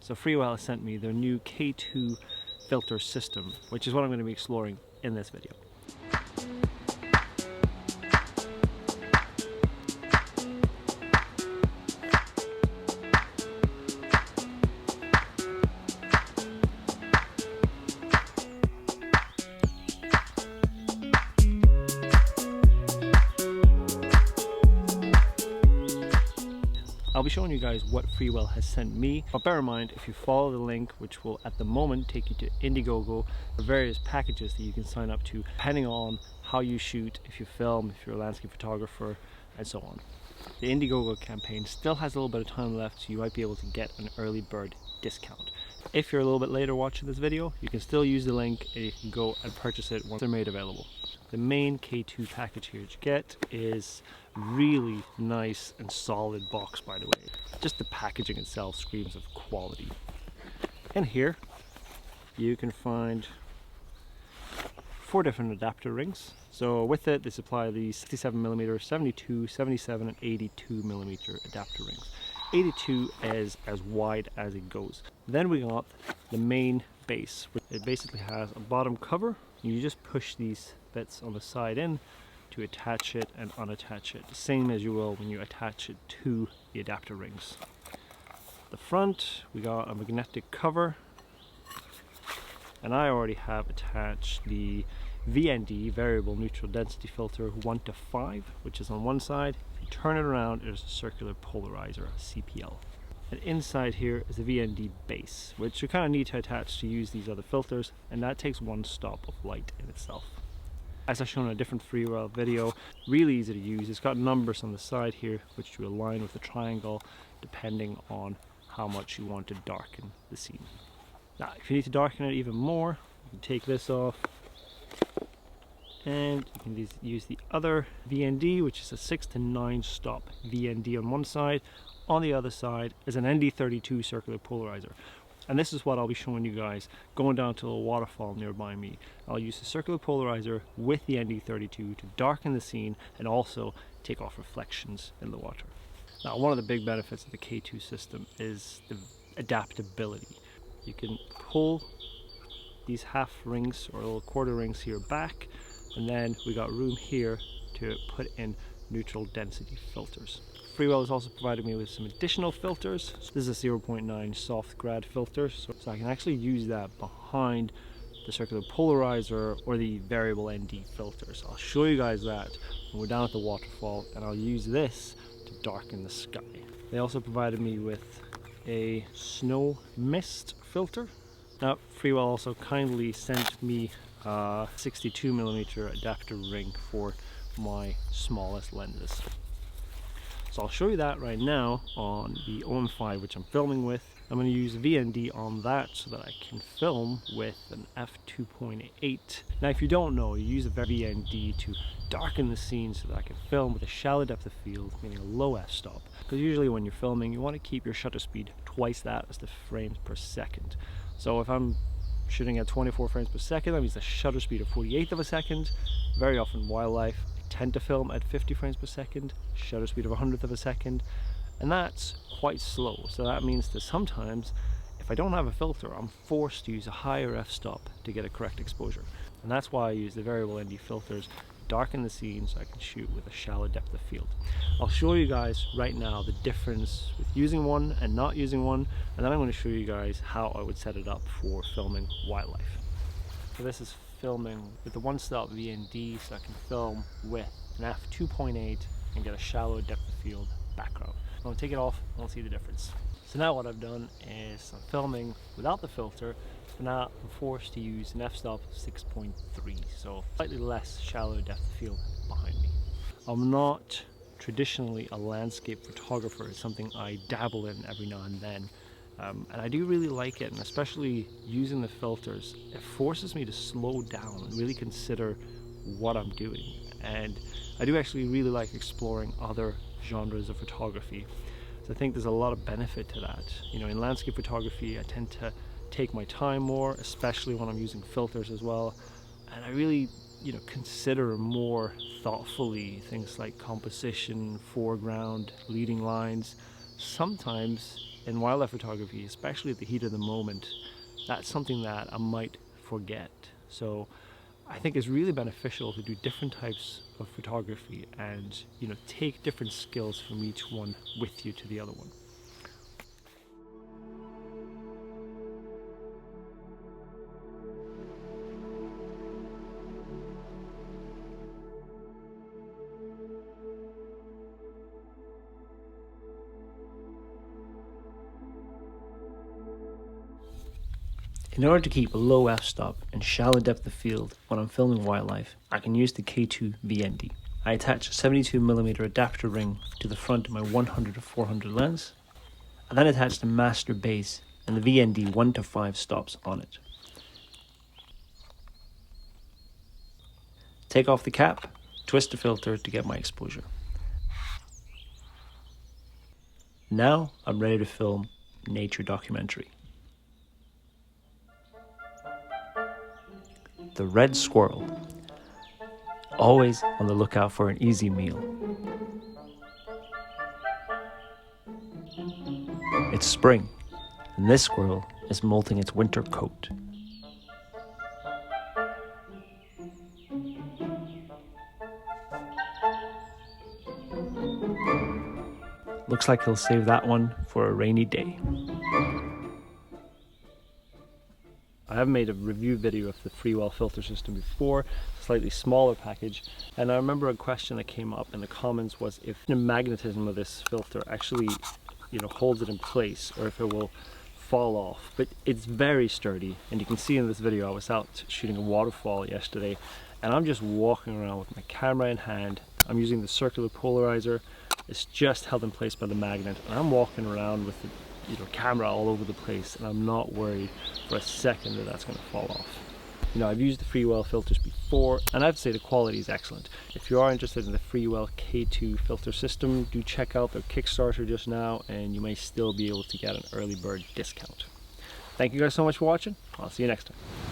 So FreeWell has sent me their new K2 filter system, which is what I'm going to be exploring in this video. I'll be showing you guys what FreeWell has sent me, but bear in mind, if you follow the link, which will at the moment take you to Indiegogo, the various packages that you can sign up to depending on how you shoot, if you film, if you're a landscape photographer, and so on. The Indiegogo campaign still has a little bit of time left, so you might be able to get an early bird discount. If you're a little bit later watching this video, you can still use the link and you can go and purchase it once they're made available. The main K2 package here to get is really nice and solid box, by the way. Just the packaging itself screams of quality. And here you can find 4 different adapter rings. So with it, they supply the 67mm, 72, 77 and 82mm adapter rings. 82 is as wide as it goes. Then we got the main base. It basically has a bottom cover. You just push these bits on the side in to attach it and unattach it, the same as you will when you attach it to the adapter rings. The front, we got a magnetic cover, and I already have attached the VND, variable neutral density filter 1 to 5, which is on one side. If you turn it around, there's a circular polarizer, CPL. And inside here is the VND base, which you kind of need to attach to use these other filters, and that takes one stop of light in itself. As I've shown in a different FreeWell video, really easy to use. It's got numbers on the side here, which you align with the triangle depending on how much you want to darken the scene. Now, if you need to darken it even more, you can take this off, and you can use the other VND, which is a 6 to 9 stop VND on one side. On the other side is an ND32 circular polarizer. And this is what I'll be showing you guys going down to a waterfall nearby me. I'll use the circular polarizer with the ND32 to darken the scene and also take off reflections in the water. Now, one of the big benefits of the K2 system is the adaptability. You can pull these half rings or little quarter rings here back, and then we got room here to put in neutral density filters. FreeWell has also provided me with some additional filters. So this is a 0.9 soft grad filter, so I can actually use that behind the circular polarizer or the variable ND filter. So I'll show you guys that when we're down at the waterfall, and I'll use this to darken the sky. They also provided me with a snow mist filter. Now, FreeWell also kindly sent me a 62mm adapter ring for my smallest lenses. So I'll show you that right now on the OM5, which I'm filming with. I'm going to use VND on that so that I can film with an f2.8. Now, if you don't know, you use a VND to darken the scene so that I can film with a shallow depth of field, meaning a low f-stop. Because usually when you're filming, you want to keep your shutter speed twice that as the frames per second. So if I'm shooting at 24 frames per second, that means a shutter speed of 48th of a second. Very often wildlife, I tend to film at 50 frames per second, shutter speed of 100th of a second, and that's quite slow. So that means that sometimes if I don't have a filter, I'm forced to use a higher f-stop to get a correct exposure. And that's why I use the variable ND filters, darken the scene so I can shoot with a shallow depth of field. I'll show you guys right now the difference with using one and not using one, and then I'm going to show you guys how I would set it up for filming wildlife. So this is filming with the one-stop VND, so I can film with an f2.8 and get a shallow depth of field background. I'll take it off and I'll see the difference. So now what I've done is I'm filming without the filter, but now I'm forced to use an f-stop of 6.3, so slightly less shallow depth of field behind me. I'm not traditionally a landscape photographer. It's something I dabble in every now and then. And I do really like it, and especially using the filters, it forces me to slow down and really consider what I'm doing. And I do actually really like exploring other genres of photography. So I think there's a lot of benefit to that. You know, in landscape photography, I tend to take my time more, especially when I'm using filters as well. And I really, consider more thoughtfully things like composition, foreground, leading lines. sometimes in wildlife photography, especially at the heat of the moment, that's something that I might forget. So I think it's really beneficial to do different types of photography and, take different skills from each one with you to the other one. In order to keep a low f-stop and shallow depth of field when I'm filming wildlife, I can use the K2 VND. I attach a 72mm adapter ring to the front of my 100-400 lens, and then attach the master base and the VND 1 to 5 stops on it. Take off the cap, twist the filter to get my exposure. Now I'm ready to film nature documentary. The red squirrel, always on the lookout for an easy meal. It's spring, and this squirrel is molting its winter coat. Looks like he'll save that one for a rainy day. I have made a review video of the FreeWell filter system before, a slightly smaller package, and I remember a question that came up in the comments was if the magnetism of this filter actually, holds it in place, or if it will fall off. But it's very sturdy, and you can see in this video I was out shooting a waterfall yesterday, and I'm just walking around with my camera in hand. I'm using the circular polarizer. It's just held in place by the magnet, and I'm walking around with the camera all over the place, and I'm not worried for a second that that's going to fall off. I've used the FreeWell filters before, and I have to say the quality is excellent. If you are interested in the FreeWell K2 filter system, do check out their Kickstarter just now, and you may still be able to get an early bird discount. Thank you guys so much for watching. I'll see you next time.